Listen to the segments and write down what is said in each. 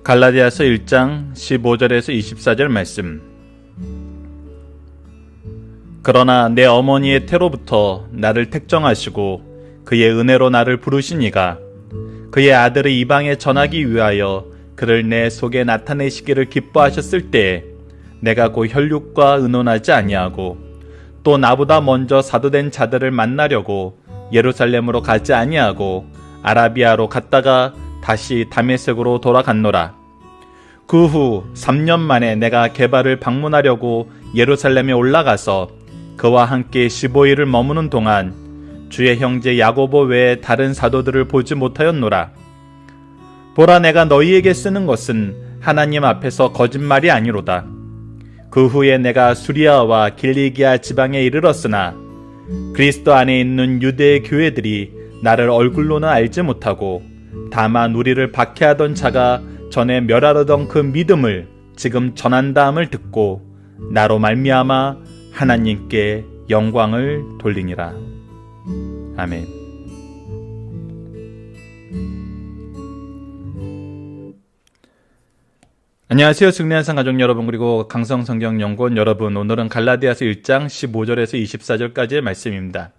갈라디아서 1장 15절에서 24절 말씀. 그러나 내 어머니의 태로부터 나를 택정하시고 그의 은혜로 나를 부르시니가 그의 아들을 이방에 전하기 위하여 그를 내 속에 나타내시기를 기뻐하셨을 때에 내가 곧 혈육과 의논하지 아니하고 또 나보다 먼저 사도된 자들을 만나려고 예루살렘으로 가지 아니하고 아라비아로 갔다가 다시 다메섹으로 돌아갔노라. 그 후 3년 만에 내가 게바를 방문하려고 예루살렘에 올라가서 그와 함께 15일을 머무는 동안 주의 형제 야고보 외에 다른 사도들을 보지 못하였노라. 보라, 내가 너희에게 쓰는 것은 하나님 앞에서 거짓말이 아니로다. 그 후에 내가 수리아와 길리기아 지방에 이르렀으나 그리스도 안에 있는 유대의 교회들이 나를 얼굴로는 알지 못하고 다만 우리를 박해하던 자가 전에 멸하려던 그 믿음을 지금 전한다함을 듣고 나로 말미암아 하나님께 영광을 돌리니라. 아멘. 안녕하세요. 승리한상 가족 여러분, 그리고 강성성경연구원 여러분. 오늘은 갈라디아서 1장 15절에서 24절까지의 말씀입니다.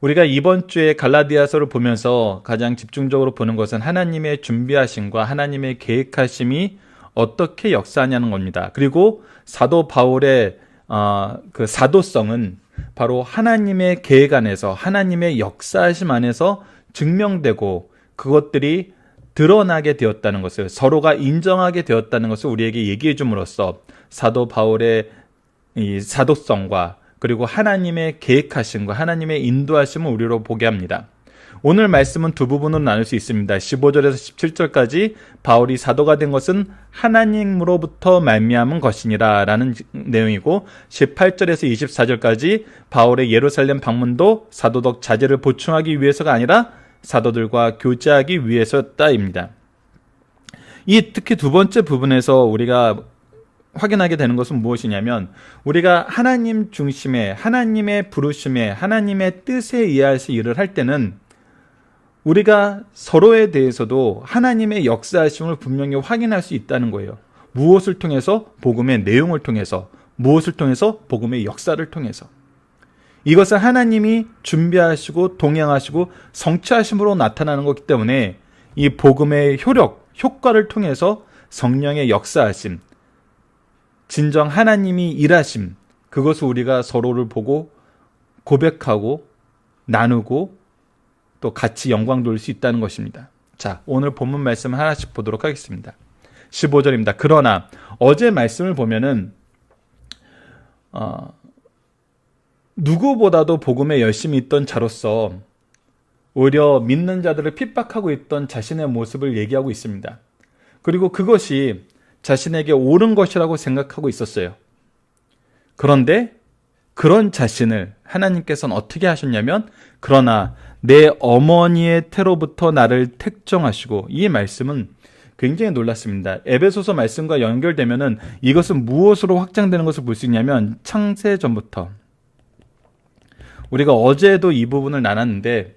우리가 이번 주에 갈라디아서를 보면서 가장 집중적으로 보는 것은 하나님의 준비하심과 하나님의 계획하심이 어떻게 역사하냐는 겁니다. 그리고 사도 바울의 그 사도성은 바로 하나님의 계획 안에서, 하나님의 역사하심 안에서 증명되고 그것들이 드러나게 되었다는 것을, 서로가 인정하게 되었다는 것을 우리에게 얘기해 줌으로써 사도 바울의 이 사도성과 그리고 하나님의 계획하심과 하나님의 인도하심을 우리로 보게 합니다. 오늘 말씀은 두 부분으로 나눌 수 있습니다. 15절에서 17절까지 바울이 사도가 된 것은 하나님으로부터 말미암은 것이니라 라는 내용이고, 18절에서 24절까지 바울의 예루살렘 방문도 사도적 자질을 보충하기 위해서가 아니라 사도들과 교제하기 위해서였다입니다. 이 특히 두 번째 부분에서 우리가 확인하게 되는 것은 무엇이냐면, 우리가 하나님 중심의, 하나님의 부르심에, 하나님의 뜻에 의해서 일을 할 때는 우리가 서로에 대해서도 하나님의 역사하심을 분명히 확인할 수 있다는 거예요. 무엇을 통해서? 복음의 내용을 통해서. 무엇을 통해서? 복음의 역사를 통해서. 이것은 하나님이 준비하시고 동행하시고 성취하심으로 나타나는 것이기 때문에 이 복음의 효과를 통해서 성령의 역사하심, 진정 하나님이 일하심, 그것을 우리가 서로를 보고 고백하고 나누고 또 같이 영광 돌릴 수 있다는 것입니다. 자, 오늘 본문 말씀을 하나씩 보도록 하겠습니다. 15절입니다. 그러나 어제 말씀을 보면은 누구보다도 복음에 열심히 있던 자로서 오히려 믿는 자들을 핍박하고 있던 자신의 모습을 얘기하고 있습니다. 그리고 그것이 자신에게 옳은 것이라고 생각하고 있었어요. 그런데 그런 자신을 하나님께서는 어떻게 하셨냐면, 그러나 내 어머니의 태로부터 나를 택정하시고, 이 말씀은 굉장히 놀랐습니다. 에베소서 말씀과 연결되면은 이것은 무엇으로 확장되는 것을 볼 수 있냐면, 창세 전부터. 우리가 어제도 이 부분을 나눴는데,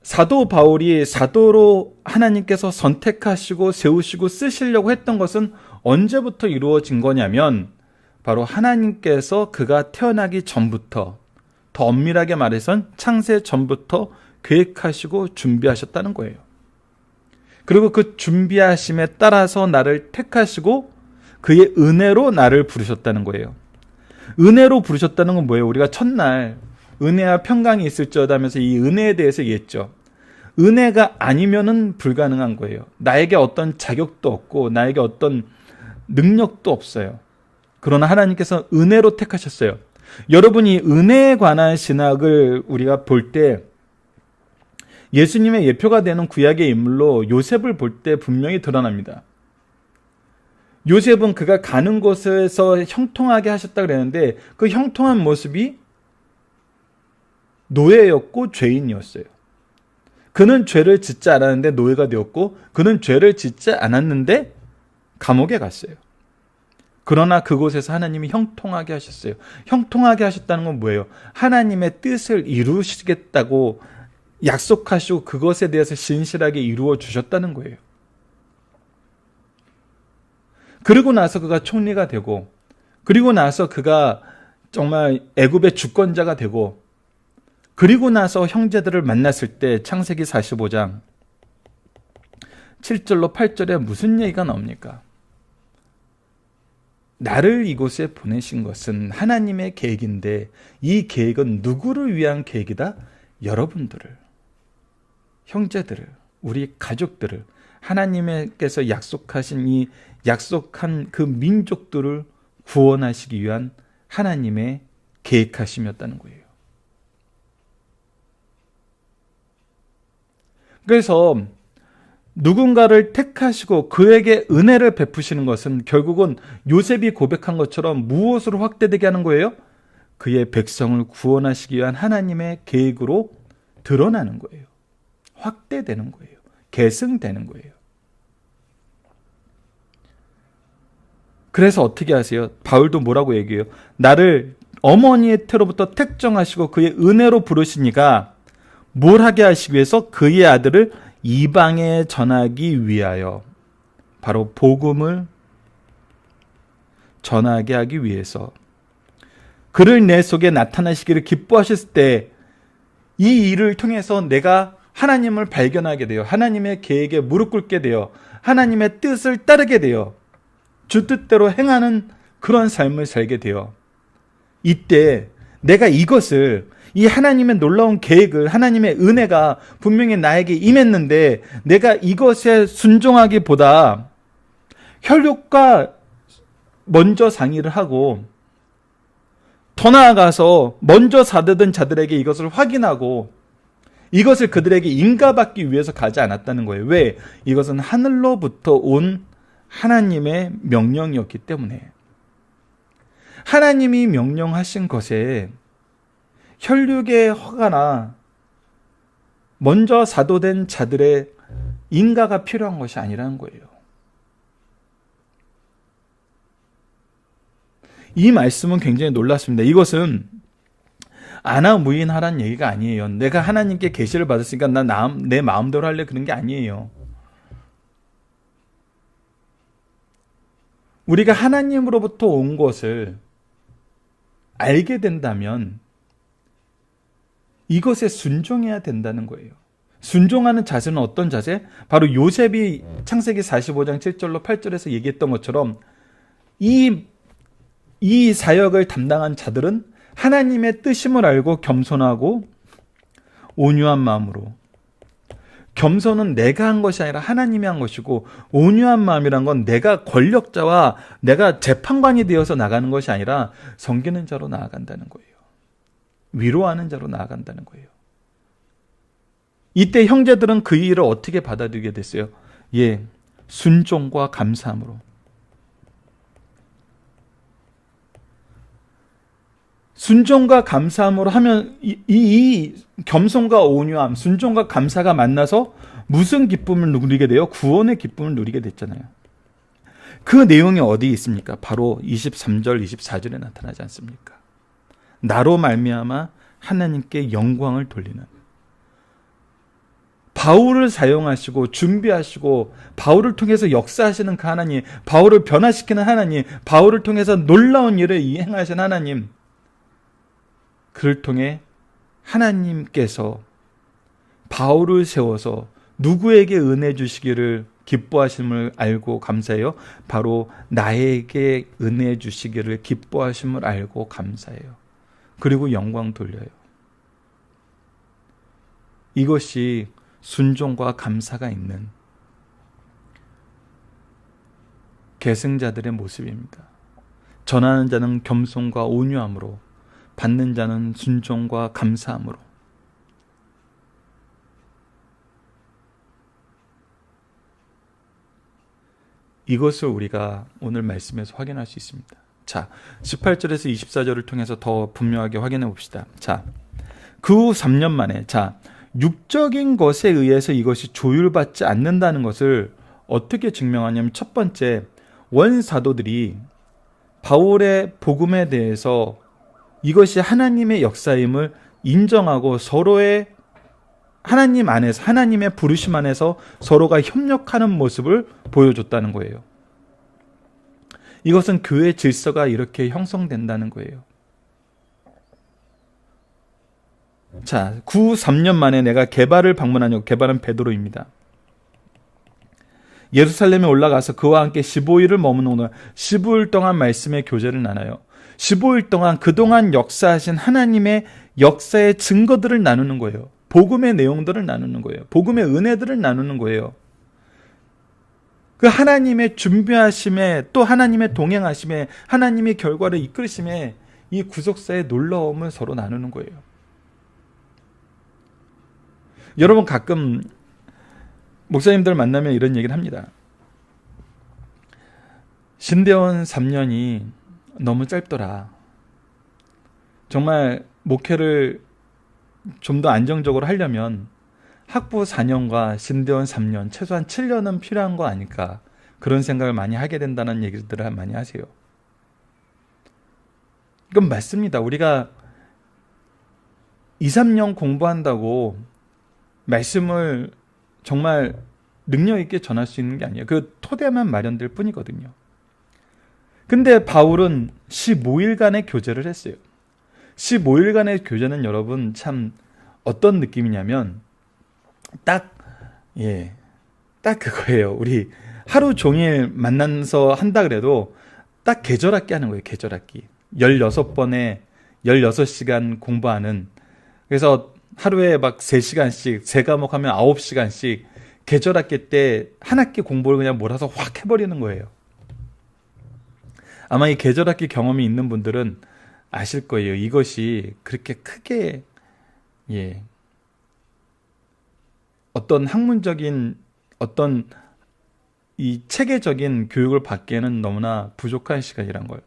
사도 바울이 사도로 하나님께서 선택하시고 세우시고 쓰시려고 했던 것은 언제부터 이루어진 거냐면, 바로 하나님께서 그가 태어나기 전부터, 더 엄밀하게 말해선 창세 전부터 계획하시고 준비하셨다는 거예요. 그리고 그 준비하심에 따라서 나를 택하시고 그의 은혜로 나를 부르셨다는 거예요. 은혜로 부르셨다는 건 뭐예요? 우리가 첫날 은혜와 평강이 있을지어다 하면서 이 은혜에 대해서 얘기했죠. 은혜가 아니면은 불가능한 거예요. 나에게 어떤 자격도 없고 나에게 어떤 능력도 없어요. 그러나 하나님께서 은혜로 택하셨어요. 여러분이 은혜에 관한 신학을 우리가 볼 때 예수님의 예표가 되는 구약의 인물로 요셉을 볼 때 분명히 드러납니다. 요셉은 그가 가는 곳에서 형통하게 하셨다 그랬는데, 그 형통한 모습이 노예였고 죄인이었어요. 그는 죄를 짓지 않았는데 노예가 되었고, 그는 죄를 짓지 않았는데 감옥에 갔어요. 그러나 그곳에서 하나님이 형통하게 하셨어요. 형통하게 하셨다는 건 뭐예요? 하나님의 뜻을 이루시겠다고 약속하시고 그것에 대해서 신실하게 이루어 주셨다는 거예요. 그리고 나서 그가 총리가 되고, 그리고 나서 그가 정말 애굽의 주권자가 되고, 그리고 나서 형제들을 만났을 때 창세기 45장 7절로 8절에 무슨 얘기가 나옵니까? 나를 이곳에 보내신 것은 하나님의 계획인데 이 계획은 누구를 위한 계획이다? 여러분들을, 형제들을, 우리 가족들을, 하나님께서 약속하신 이 약속한 그 민족들을 구원하시기 위한 하나님의 계획하심이었다는 거예요. 그래서 누군가를 택하시고 그에게 은혜를 베푸시는 것은 결국은 요셉이 고백한 것처럼 무엇으로 확대되게 하는 거예요? 그의 백성을 구원하시기 위한 하나님의 계획으로 드러나는 거예요. 확대되는 거예요. 계승되는 거예요. 그래서 어떻게 하세요? 바울도 뭐라고 얘기해요? 나를 어머니의 태로부터 택정하시고 그의 은혜로 부르시니가 뭘 하게 하시기 위해서? 그의 아들을 이방에 전하기 위하여, 바로 복음을 전하게 하기 위해서 그를 내 속에 나타나시기를 기뻐하셨을 때 이 일을 통해서 내가 하나님을 발견하게 돼요. 하나님의 계획에 무릎 꿇게 돼요. 하나님의 뜻을 따르게 돼요. 주 뜻대로 행하는 그런 삶을 살게 돼요. 이때 내가 이것을, 이 하나님의 놀라운 계획을, 하나님의 은혜가 분명히 나에게 임했는데 내가 이것에 순종하기보다 혈육과 먼저 상의를 하고 더 나아가서 먼저 사드던 자들에게 이것을 확인하고 이것을 그들에게 인가받기 위해서 가지 않았다는 거예요. 왜? 이것은 하늘로부터 온 하나님의 명령이었기 때문에. 하나님이 명령하신 것에 혈육의 허가나 먼저 사도된 자들의 인가가 필요한 것이 아니라는 거예요. 이 말씀은 굉장히 놀랐습니다. 이것은 아나무인하라는 얘기가 아니에요. 내가 하나님께 계시를 받았으니까 내 마음대로 할래, 그런 게 아니에요. 우리가 하나님으로부터 온 것을 알게 된다면 이것에 순종해야 된다는 거예요. 순종하는 자세는 어떤 자세? 바로 요셉이 창세기 45장 7절로 8절에서 얘기했던 것처럼 이 사역을 담당한 자들은 하나님의 뜻임을 알고 겸손하고 온유한 마음으로, 겸손은 내가 한 것이 아니라 하나님이 한 것이고, 온유한 마음이란 건 내가 권력자와 내가 재판관이 되어서 나가는 것이 아니라 섬기는 자로 나아간다는 거예요. 위로하는 자로 나아간다는 거예요. 이때 형제들은 그 일을 어떻게 받아들이게 됐어요? 순종과 감사함으로. 순종과 감사함으로 하면 이 겸손과 온유함, 순종과 감사가 만나서 무슨 기쁨을 누리게 돼요? 구원의 기쁨을 누리게 됐잖아요. 그 내용이 어디에 있습니까? 바로 23절, 24절에 나타나지 않습니까? 나로 말미암아 하나님께 영광을 돌리는, 바울을 사용하시고 준비하시고 바울을 통해서 역사하시는 그 하나님, 바울을 변화시키는 하나님, 바울을 통해서 놀라운 일을 이행하신 하나님, 그를 통해 하나님께서 바울을 세워서 누구에게 은혜 주시기를 기뻐하심을 알고 감사해요? 바로 나에게 은혜 주시기를 기뻐하심을 알고 감사해요. 그리고 영광 돌려요. 이것이 순종과 감사가 있는 계승자들의 모습입니다. 전하는 자는 겸손과 온유함으로, 받는 자는 순종과 감사함으로. 이것을 우리가 오늘 말씀에서 확인할 수 있습니다. 자, 18절에서 24절을 통해서 더 분명하게 확인해 봅시다. 자, 그 후 3년 만에, 육적인 것에 의해서 이것이 조율받지 않는다는 것을 어떻게 증명하냐면, 첫 번째, 원사도들이 바울의 복음에 대해서 이것이 하나님의 역사임을 인정하고 서로의 하나님 안에서, 하나님의 부르심 안에서 서로가 협력하는 모습을 보여줬다는 거예요. 이것은 교회 질서가 이렇게 형성된다는 거예요. 자, 3년 만에 내가 게바를 방문하냐고. 게바는 베드로입니다. 예루살렘에 올라가서 그와 함께 15일을 머무는 15일 동안 말씀의 교제를 나눠요. 15일 동안 그동안 역사하신 하나님의 역사의 증거들을 나누는 거예요. 복음의 내용들을 나누는 거예요. 복음의 은혜들을 나누는 거예요. 그 하나님의 준비하심에, 또 하나님의 동행하심에, 하나님의 결과를 이끌으심에 이 구속사의 놀라움을 서로 나누는 거예요. 여러분, 가끔 목사님들 만나면 이런 얘기를 합니다. 신대원 3년이 너무 짧더라. 정말 목회를 좀 더 안정적으로 하려면 학부 4년과 신대원 3년, 최소한 7년은 필요한 거 아닐까, 그런 생각을 많이 하게 된다는 얘기들을 많이 하세요. 이건 맞습니다. 우리가 2, 3년 공부한다고 말씀을 정말 능력 있게 전할 수 있는 게 아니에요. 그 토대만 마련될 뿐이거든요. 근데 바울은 15일간의 교제를 했어요. 15일간의 교제는 여러분 참 어떤 느낌이냐면 딱 그거예요. 우리 하루 종일 만나서 한다 그래도 딱 계절학기 하는 거예요. 계절학기. 16번에 16시간 공부하는, 그래서 하루에 막 3시간씩, 3과목 하면 9시간씩 계절학기 때 한 학기 공부를 그냥 몰아서 확 해버리는 거예요. 아마 이 계절학기 경험이 있는 분들은 아실 거예요. 이것이 그렇게 크게 어떤 학문적인, 어떤 이 체계적인 교육을 받기에는 너무나 부족한 시간이란 거예요.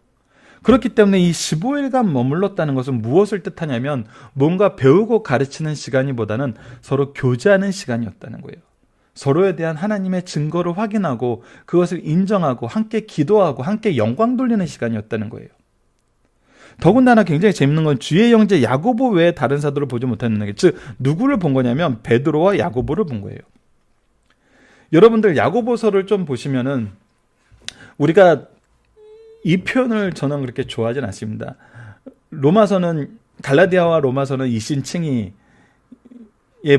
그렇기 때문에 이 15일간 머물렀다는 것은 무엇을 뜻하냐면 뭔가 배우고 가르치는 시간이보다는 서로 교제하는 시간이었다는 거예요. 서로에 대한 하나님의 증거를 확인하고 그것을 인정하고 함께 기도하고 함께 영광 돌리는 시간이었다는 거예요. 더군다나 굉장히 재밌는 건 주의 형제 야고보 외에 다른 사도를 보지 못했는 게, 즉 누구를 본 거냐면 베드로와 야고보를 본 거예요. 여러분들 야고보서를 좀 보시면은, 우리가 이 표현을 저는 그렇게 좋아하진 않습니다. 로마서는, 갈라디아와 로마서는 이신칭의의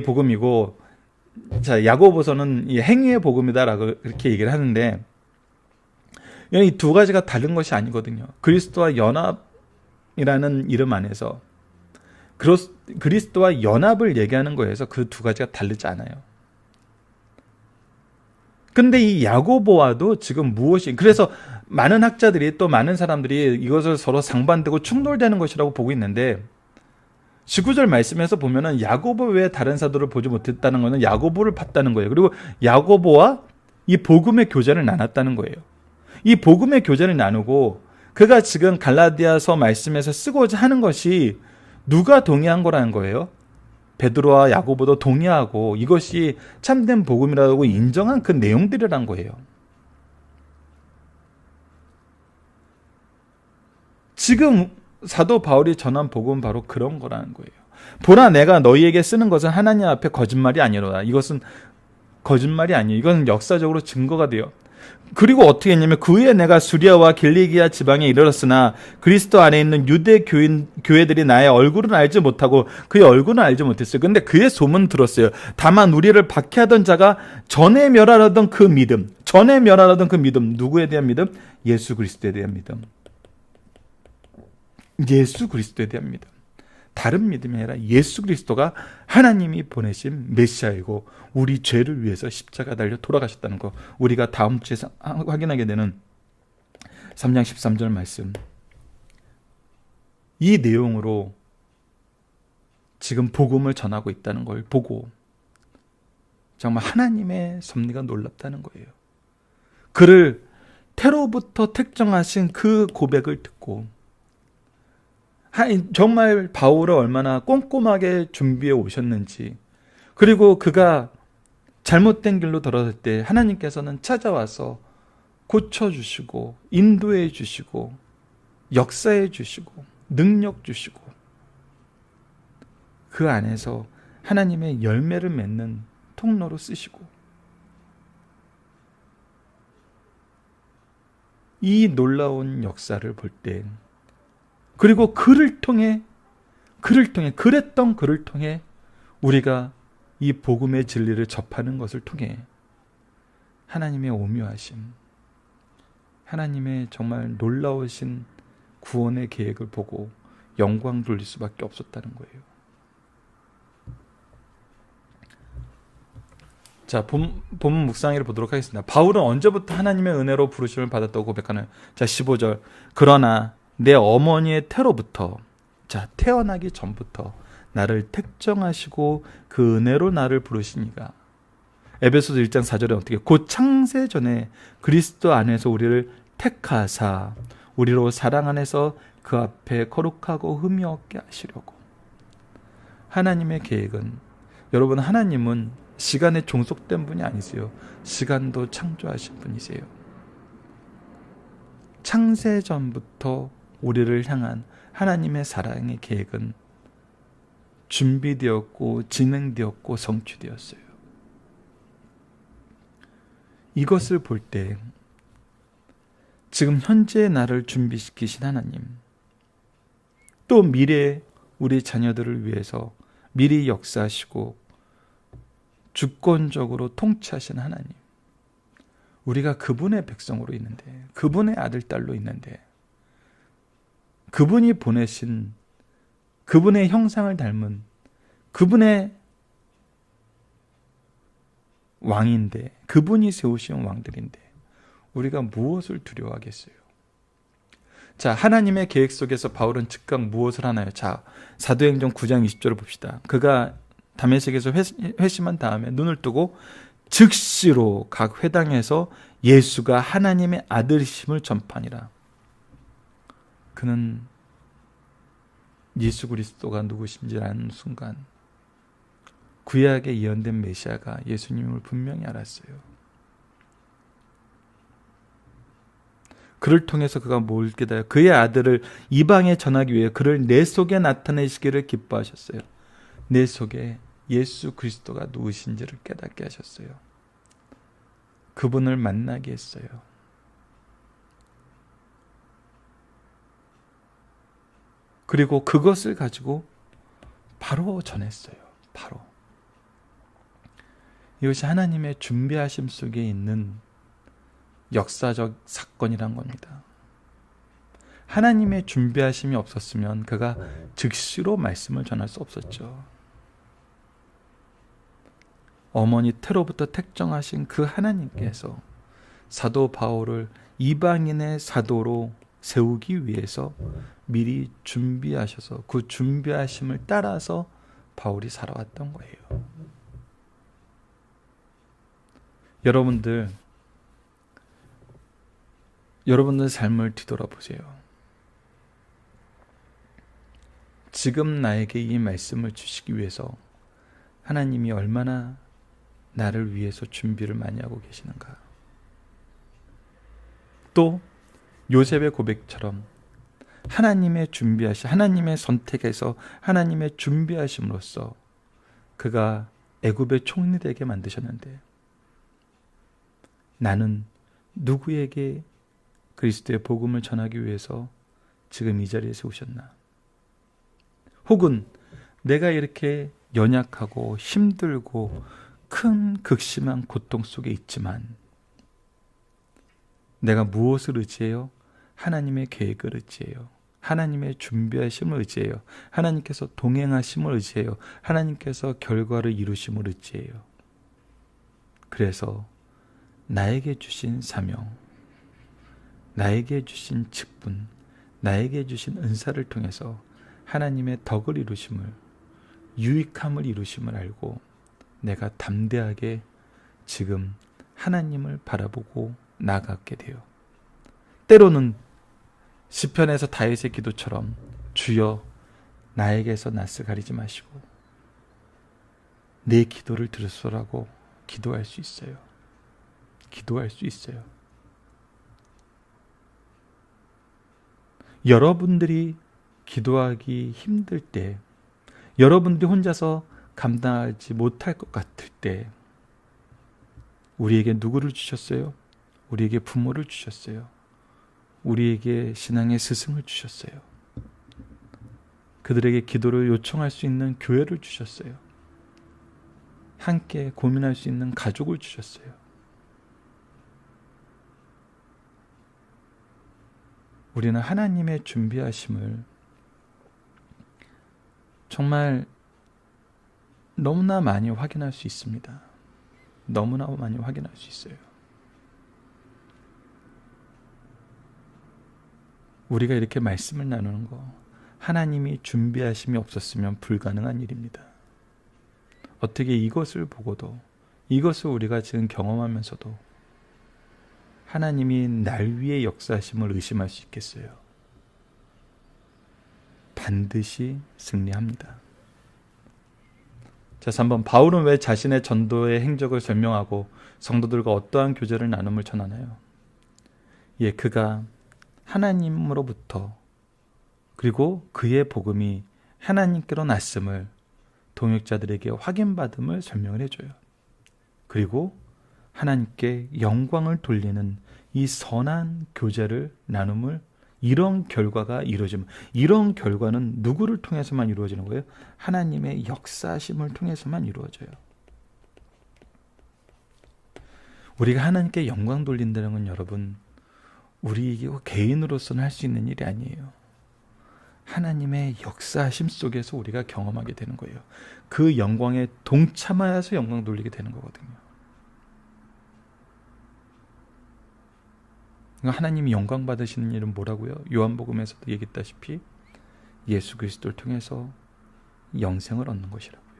복음이고, 자, 야고보서는 이 행위의 복음이다라고 이렇게 얘기를 하는데, 이 두 가지가 다른 것이 아니거든요. 그리스도와 연합이라는 이름 안에서 그리스도와 연합을 얘기하는 거에서 그 두 가지가 다르지 않아요. 근데 이 야고보와도 지금 무엇이, 그래서 많은 학자들이, 또 많은 사람들이 이것을 서로 상반되고 충돌되는 것이라고 보고 있는데, 19절 말씀에서 보면은 야고보 외에 다른 사도를 보지 못했다는 것은 야고보를 봤다는 거예요. 그리고 야고보와 이 복음의 교제를 나눴다는 거예요. 이 복음의 교제를 나누고 그가 지금 갈라디아서 말씀에서 쓰고자 하는 것이 누가 동의한 거라는 거예요? 베드로와 야고보도 동의하고 이것이 참된 복음이라고 인정한 그 내용들이란 거예요. 지금 사도 바울이 전한 복음은 바로 그런 거라는 거예요. 보라, 내가 너희에게 쓰는 것은 하나님 앞에 거짓말이 아니로다. 이것은 거짓말이 아니에요. 이건 역사적으로 증거가 돼요. 그리고 어떻게 했냐면, 그 후에 내가 수리아와 길리기아 지방에 이르렀으나 그리스도 안에 있는 유대 교회들이 나의 얼굴은 알지 못하고 그의 얼굴은 알지 못했어요. 근데 그의 소문 들었어요. 다만 우리를 박해하던 자가 전에 멸하려던 그 믿음, 누구에 대한 믿음? 예수 그리스도에 대한 믿음. 예수 그리스도에 대한 믿음. 다른 믿음이 아니라 예수 그리스도가 하나님이 보내신 메시아이고 우리 죄를 위해서 십자가 달려 돌아가셨다는 거, 우리가 다음 주에 확인하게 되는 3장 13절 말씀, 이 내용으로 지금 복음을 전하고 있다는 걸 보고 정말 하나님의 섭리가 놀랍다는 거예요. 그를 태로부터 택정하신 그 고백을 듣고 정말 바울을 얼마나 꼼꼼하게 준비해 오셨는지, 그리고 그가 잘못된 길로 돌아설 때 하나님께서는 찾아와서 고쳐주시고 인도해 주시고 역사해 주시고 능력 주시고 그 안에서 하나님의 열매를 맺는 통로로 쓰시고, 이 놀라운 역사를 볼 때, 그리고 그랬던 글을 통해 우리가 이 복음의 진리를 접하는 것을 통해 하나님의 오묘하심, 하나님의 정말 놀라우신 구원의 계획을 보고 영광 돌릴 수밖에 없었다는 거예요. 자, 본문 묵상회를 보도록 하겠습니다. 바울은 언제부터 하나님의 은혜로 부르심을 받았다고 고백하나요? 자, 15절. 그러나 내 어머니의 태로부터, 자, 태어나기 전부터 나를 택정하시고 그 은혜로 나를 부르시니가. 에베소서 1장 4절에 어떻게, 곧 창세 전에 그리스도 안에서 우리를 택하사 우리로 사랑 안에서 그 앞에 거룩하고 흠이 없게 하시려고. 하나님의 계획은, 여러분, 하나님은 시간에 종속된 분이 아니세요. 시간도 창조하신 분이세요. 창세 전부터 우리를 향한 하나님의 사랑의 계획은 준비되었고 진행되었고 성취되었어요. 이것을 볼 때 지금 현재의 나를 준비시키신 하나님, 또 미래의 우리 자녀들을 위해서 미리 역사하시고 주권적으로 통치하신 하나님, 우리가 그분의 백성으로 있는데, 그분의 아들, 딸로 있는데, 그분이 보내신, 그분의 형상을 닮은 그분의 왕인데, 그분이 세우신 왕들인데 우리가 무엇을 두려워하겠어요? 자, 하나님의 계획 속에서 바울은 즉각 무엇을 하나요? 자, 사도행전 9장 20절을 봅시다. 그가 다메섹에서 회심한 다음에 눈을 뜨고 즉시로 각 회당에서 예수가 하나님의 아들이심을 전파하니라. 그는 예수 그리스도가 누구신지 아는 순간 구약에 예언된 메시아가 예수님을 분명히 알았어요. 그를 통해서 그가 뭘 깨달아요? 그의 아들을 이방에 전하기 위해 그를 내 속에 나타내시기를 기뻐하셨어요. 내 속에 예수 그리스도가 누구신지를 깨닫게 하셨어요. 그분을 만나게 했어요. 그리고 그것을 가지고 바로 전했어요. 바로. 이것이 하나님의 준비하심 속에 있는 역사적 사건이란 겁니다. 하나님의 준비하심이 없었으면 그가 즉시로 말씀을 전할 수 없었죠. 어머니 태로부터 택정하신 그 하나님께서 사도 바울을 이방인의 사도로 세우기 위해서 미리 준비하셔서 그 준비하심을 따라서 바울이 살아왔던 거예요. 여러분들 삶을 뒤돌아보세요. 지금 나에게 이 말씀을 주시기 위해서 하나님이 얼마나 나를 위해서 준비를 많이 하고 계시는가. 또 요셉의 고백처럼 하나님의 선택에서 하나님의 준비하심으로써 그가 애굽의 총리 되게 만드셨는데, 나는 누구에게 그리스도의 복음을 전하기 위해서 지금 이 자리에 세우셨나? 혹은 내가 이렇게 연약하고 힘들고 큰 극심한 고통 속에 있지만 내가 무엇을 의지해요? 하나님의 계획을 의지해요. 하나님의 준비하심을 의지해요. 하나님께서 동행하심을 의지해요. 하나님께서 결과를 이루심을 의지해요. 그래서 나에게 주신 사명, 나에게 주신 직분, 나에게 주신 은사를 통해서 하나님의 덕을 이루심을, 유익함을 이루심을 알고 내가 담대하게 지금 하나님을 바라보고 나아가게 돼요. 때로는 시편에서 다윗의 기도처럼 주여 나에게서 낯을 가리지 마시고 내 기도를 들으소라고 기도할 수 있어요. 기도할 수 있어요. 여러분들이 기도하기 힘들 때, 여러분들이 혼자서 감당하지 못할 것 같을 때 우리에게 누구를 주셨어요? 우리에게 부모를 주셨어요. 우리에게 신앙의 스승을 주셨어요. 그들에게 기도를 요청할 수 있는 교회를 주셨어요. 함께 고민할 수 있는 가족을 주셨어요. 우리는 하나님의 준비하심을 정말 너무나 많이 확인할 수 있습니다. 너무나 많이 확인할 수 있어요. 우리가 이렇게 말씀을 나누는 거, 하나님이 준비하심이 없었으면 불가능한 일입니다. 어떻게 이것을 보고도, 이것을 우리가 지금 경험하면서도 하나님이 날 위해 역사하심을 의심할 수 있겠어요? 반드시 승리합니다. 자, 3번. 바울은 왜 자신의 전도의 행적을 설명하고 성도들과 어떠한 교제를 나눔을 전하나요? 예, 그가 하나님으로부터 그리고 그의 복음이 하나님께로 났음을 동역자들에게 확인받음을 설명을 해줘요. 그리고 하나님께 영광을 돌리는 이 선한 교제를 나눔을, 이런 결과가 이루어지면, 이런 결과는 누구를 통해서만 이루어지는 거예요? 하나님의 역사심을 통해서만 이루어져요. 우리가 하나님께 영광 돌린다는 건 여러분, 우리 개인으로서는 할 수 있는 일이 아니에요. 하나님의 역사심 속에서 우리가 경험하게 되는 거예요. 그 영광에 동참하여서 영광 돌리게 되는 거거든요. 하나님이 영광 받으시는 일은 뭐라고요? 요한복음에서도 얘기했다시피 예수 그리스도를 통해서 영생을 얻는 것이라고요.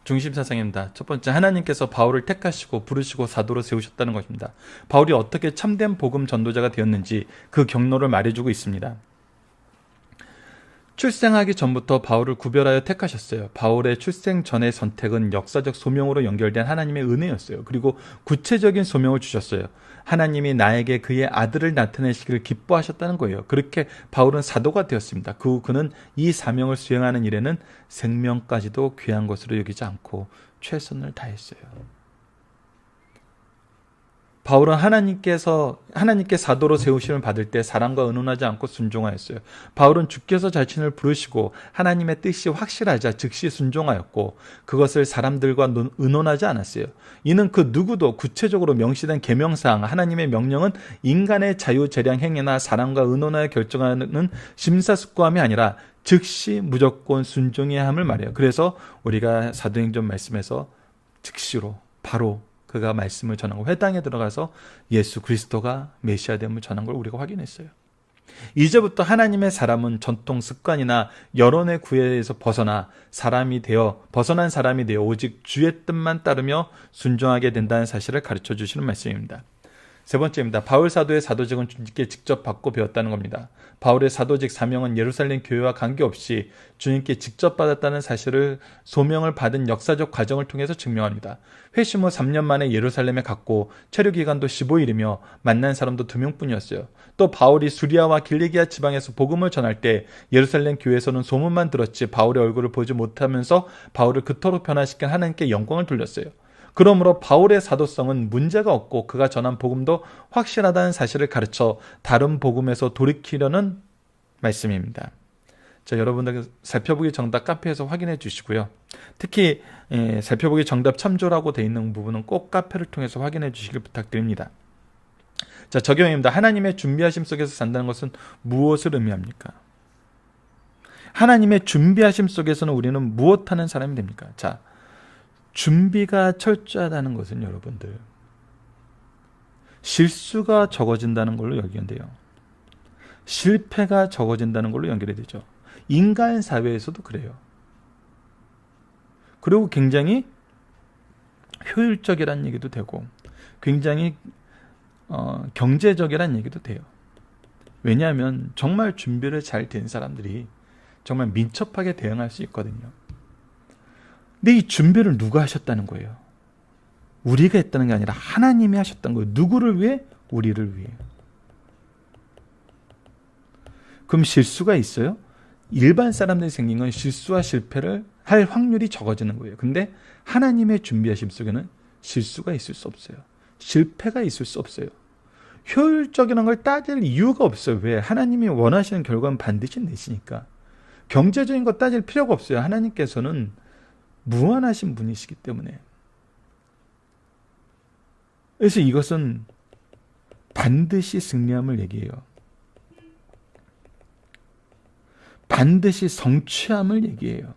중심사상입니다. 첫 번째, 하나님께서 바울을 택하시고 부르시고 사도로 세우셨다는 것입니다. 바울이 어떻게 참된 복음 전도자가 되었는지 그 경로를 말해주고 있습니다. 출생하기 전부터 바울을 구별하여 택하셨어요. 바울의 출생 전의 선택은 역사적 소명으로 연결된 하나님의 은혜였어요. 그리고 구체적인 소명을 주셨어요. 하나님이 나에게 그의 아들을 나타내시기를 기뻐하셨다는 거예요. 그렇게 바울은 사도가 되었습니다. 그는 이 사명을 수행하는 일에는 생명까지도 귀한 것으로 여기지 않고 최선을 다했어요. 바울은 하나님께 사도로 세우심을 받을 때 사랑과 의논하지 않고 순종하였어요. 바울은 주께서 자신을 부르시고 하나님의 뜻이 확실하자 즉시 순종하였고 그것을 사람들과 의논하지 않았어요. 이는 그 누구도 구체적으로 명시된 계명사항, 하나님의 명령은 인간의 자유재량 행위나 사랑과 의논하여 결정하는 심사숙고함이 아니라 즉시 무조건 순종해야 함을 말해요. 그래서 우리가 사도행전 말씀에서 즉시로 바로 그가 말씀을 전하고 회당에 들어가서 예수 그리스도가 메시아됨을 전한 걸 우리가 확인했어요. 이제부터 하나님의 사람은 전통 습관이나 여론의 구애에서 벗어난 사람이 되어 오직 주의 뜻만 따르며 순종하게 된다는 사실을 가르쳐 주시는 말씀입니다. 세 번째입니다. 바울 사도의 사도직은 주님께 직접 받고 배웠다는 겁니다. 바울의 사도직 사명은 예루살렘 교회와 관계없이 주님께 직접 받았다는 사실을 소명을 받은 역사적 과정을 통해서 증명합니다. 회심 후 3년 만에 예루살렘에 갔고 체류 기간도 15일이며 만난 사람도 2명뿐이었어요. 또 바울이 수리아와 길리기아 지방에서 복음을 전할 때 예루살렘 교회에서는 소문만 들었지 바울의 얼굴을 보지 못하면서 바울을 그토록 변화시킨 하나님께 영광을 돌렸어요. 그러므로 바울의 사도성은 문제가 없고 그가 전한 복음도 확실하다는 사실을 가르쳐 다른 복음에서 돌이키려는 말씀입니다. 자, 여러분들 살펴보기 정답 카페에서 확인해 주시고요. 특히 살펴보기 정답 참조라고 되어 있는 부분은 꼭 카페를 통해서 확인해 주시길 부탁드립니다. 자, 적용입니다. 하나님의 준비하심 속에서 산다는 것은 무엇을 의미합니까? 하나님의 준비하심 속에서는 우리는 무엇하는 사람이 됩니까? 자, 준비가 철저하다는 것은 여러분들 실수가 적어진다는 걸로 연결돼요. 실패가 적어진다는 걸로 연결이 되죠. 인간 사회에서도 그래요. 그리고 굉장히 효율적이라는 얘기도 되고 굉장히 경제적이라는 얘기도 돼요. 왜냐하면 정말 준비를 잘 된 사람들이 정말 민첩하게 대응할 수 있거든요. 근데 이 준비를 누가 하셨다는 거예요? 우리가 했다는 게 아니라 하나님이 하셨다는 거예요. 누구를 위해? 우리를 위해. 그럼 실수가 있어요? 일반 사람들이 생긴 건 실수와 실패를 할 확률이 적어지는 거예요. 근데 하나님의 준비하심 속에는 실수가 있을 수 없어요. 실패가 있을 수 없어요. 효율적이라는 걸 따질 이유가 없어요. 왜? 하나님이 원하시는 결과는 반드시 내시니까. 경제적인 거 따질 필요가 없어요. 하나님께서는 무한하신 분이시기 때문에. 그래서 이것은 반드시 승리함을 얘기해요. 반드시 성취함을 얘기해요.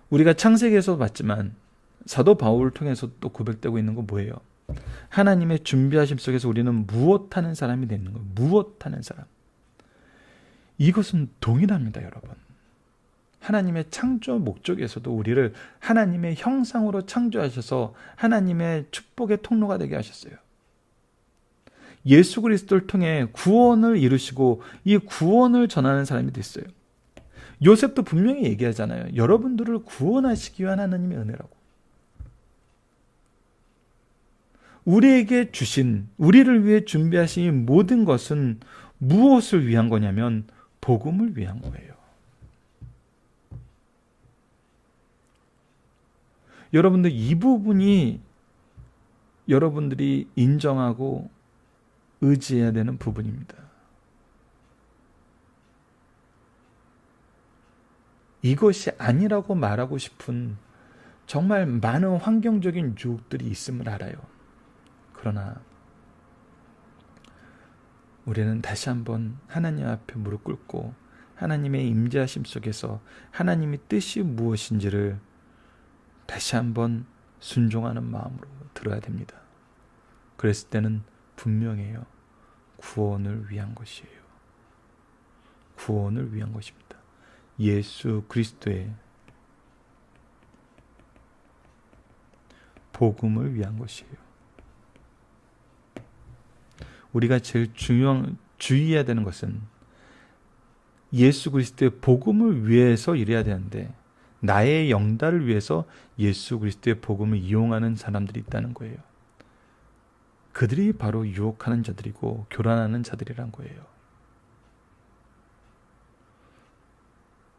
우리가 창세기에서 봤지만 사도 바울을 통해서 또 고백되고 있는 건 뭐예요? 하나님의 준비하심 속에서 우리는 무엇하는 사람이 되는 거예요. 무엇하는 사람. 이것은 동일합니다, 여러분. 하나님의 창조 목적에서도 우리를 하나님의 형상으로 창조하셔서 하나님의 축복의 통로가 되게 하셨어요. 예수 그리스도를 통해 구원을 이루시고 이 구원을 전하는 사람이 됐어요. 요셉도 분명히 얘기하잖아요. 여러분들을 구원하시기 위한 하나님의 은혜라고. 우리에게 주신, 우리를 위해 준비하신 이 모든 것은 무엇을 위한 거냐면 복음을 위한 거예요. 여러분들 이 부분이 여러분들이 인정하고 의지해야 되는 부분입니다. 이것이 아니라고 말하고 싶은 정말 많은 환경적인 유혹들이 있음을 알아요. 그러나 우리는 다시 한번 하나님 앞에 무릎 꿇고 하나님의 임재하심 속에서 하나님의 뜻이 무엇인지를 다시 한번 순종하는 마음으로 들어야 됩니다. 그랬을 때는 분명해요. 구원을 위한 것이에요. 구원을 위한 것입니다. 예수 그리스도의 복음을 위한 것이에요. 우리가 제일 주의해야 되는 것은 예수 그리스도의 복음을 위해서 일해야 되는데 나의 영달을 위해서 예수 그리스도의 복음을 이용하는 사람들이 있다는 거예요. 그들이 바로 유혹하는 자들이고 교란하는 자들이란 거예요.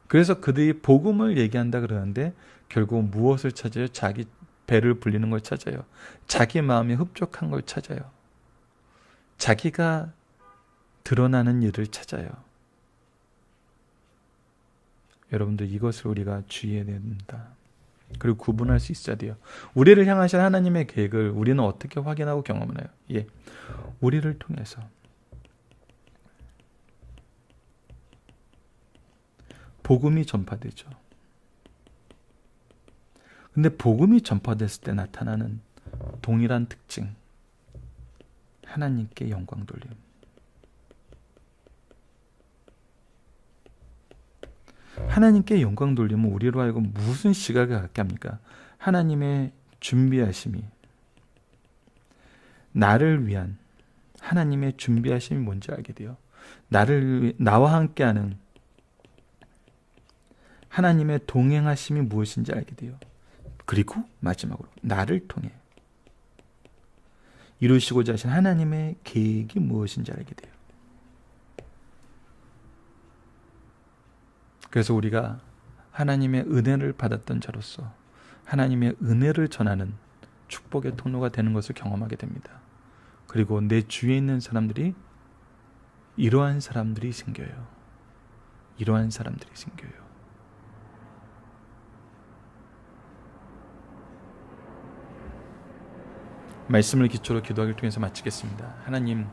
그래서 그들이 복음을 얘기한다 그러는데 결국 무엇을 찾아요? 자기 배를 불리는 걸 찾아요. 자기 마음이 흡족한 걸 찾아요. 자기가 드러나는 일을 찾아요. 여러분들 이것을 우리가 주의해야 됩니다. 그리고 구분할 수 있어야 돼요. 우리를 향하신 하나님의 계획을 우리는 어떻게 확인하고 경험하나요? 예, 우리를 통해서. 복음이 전파되죠. 근데 복음이 전파됐을 때 나타나는 동일한 특징. 하나님께 영광 돌림. 하나님께 영광 돌리면 우리로 하여금 무슨 시각을 갖게 합니까? 하나님의 준비하심이, 나를 위한 하나님의 준비하심이 뭔지 알게 돼요. 나와 함께하는 하나님의 동행하심이 무엇인지 알게 돼요. 그리고 마지막으로 나를 통해 이루시고자 하신 하나님의 계획이 무엇인지 알게 돼요. 그래서 우리가 하나님의 은혜를 받았던 자로서 하나님의 은혜를 전하는 축복의 통로가 되는 것을 경험하게 됩니다. 그리고 내 주위에 있는 사람들이 이러한 사람들이 생겨요. 이러한 사람들이 생겨요. 말씀을 기초로 기도하기를 통해서 마치겠습니다. 하나님,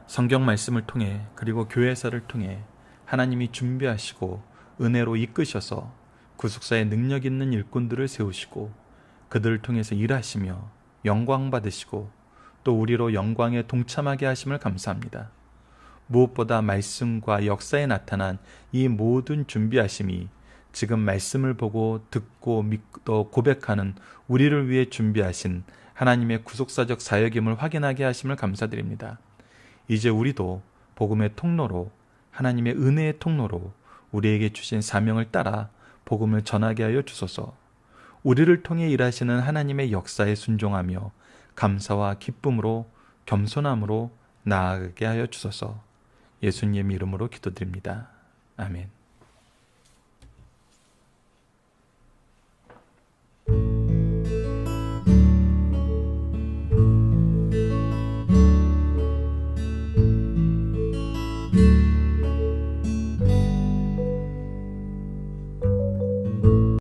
성경 말씀을 통해 그리고 교회사를 통해 하나님이 준비하시고 은혜로 이끄셔서 구속사의 능력 있는 일꾼들을 세우시고 그들을 통해서 일하시며 영광 받으시고 또 우리로 영광에 동참하게 하심을 감사합니다. 무엇보다 말씀과 역사에 나타난 이 모든 준비하심이 지금 말씀을 보고 듣고 믿고 고백하는 우리를 위해 준비하신 하나님의 구속사적 사역임을 확인하게 하심을 감사드립니다. 이제 우리도 복음의 통로로 하나님의 은혜의 통로로 우리에게 주신 사명을 따라 복음을 전하게 하여 주소서. 우리를 통해 일하시는 하나님의 역사에 순종하며 감사와 기쁨으로 겸손함으로 나아가게 하여 주소서. 예수님 이름으로 기도드립니다. 아멘.